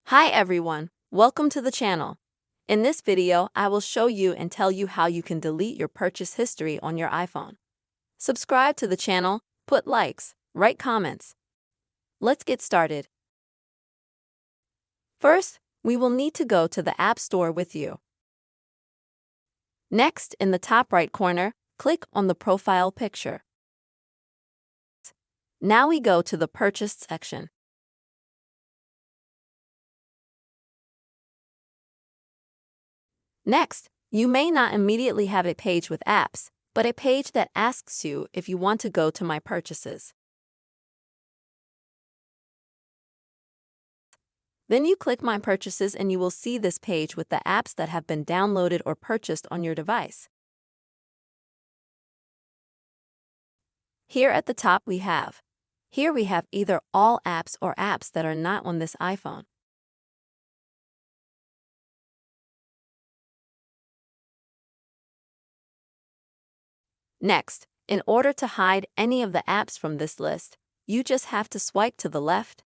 Hi everyone, welcome to the channel. In this video, I will show you and tell you how you can delete your purchase history on your iPhone. Subscribe to the channel, put likes, write comments. Let's get started. First, we will need to go to the App Store with you. Next, in the top right corner, click on the profile picture. Now we go to the Purchased section. Next, you may not immediately have a page with apps, but a page that asks you if you want to go to My Purchases. Then you click My Purchases and you will see this page with the apps that have been downloaded or purchased on your device. Here at the top we have either all apps or apps that are not on this iPhone. Next, in order to hide any of the apps from this list, you just have to swipe to the left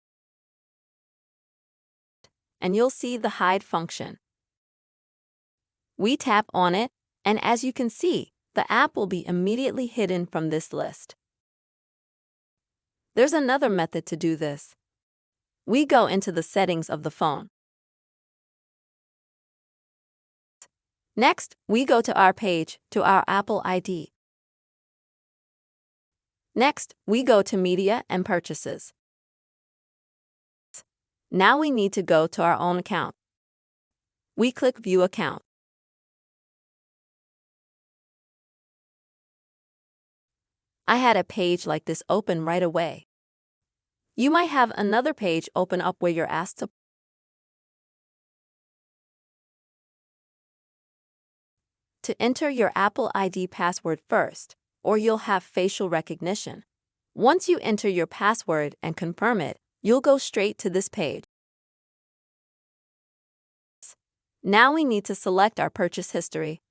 and you'll see the hide function. We tap on it, and as you can see, the app will be immediately hidden from this list. There's another method to do this. We go into the settings of the phone. Next, we go to our page, to our Apple ID. Next, we go to Media and Purchases. Now we need to go to our own account. We click View Account. I had a page like this open right away. You might have another page open up where you're asked to enter your Apple ID password first, or you'll have facial recognition. Once you enter your password and confirm it, you'll go straight to this page. Now we need to select our purchase history.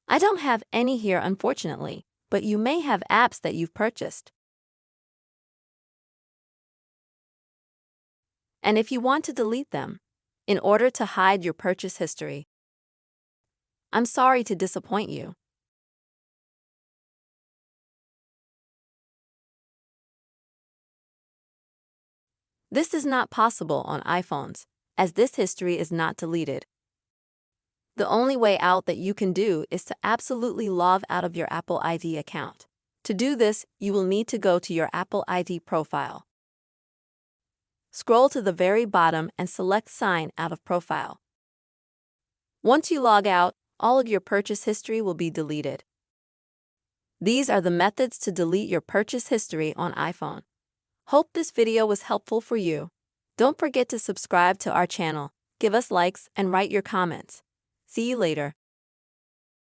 I don't have any here unfortunately, but you may have apps that you've purchased. And if you want to delete them, in order to hide your purchase history, I'm sorry to disappoint you. This is not possible on iPhones, as this history is not deleted. The only way out that you can do is to absolutely log out of your Apple ID account. To do this, you will need to go to your Apple ID profile. Scroll to the very bottom and select Sign Out of Profile. Once you log out, all of your purchase history will be deleted. These are the methods to delete your purchase history on iPhone. Hope this video was helpful for you. Don't forget to subscribe to our channel, give us likes, and write your comments. See you later.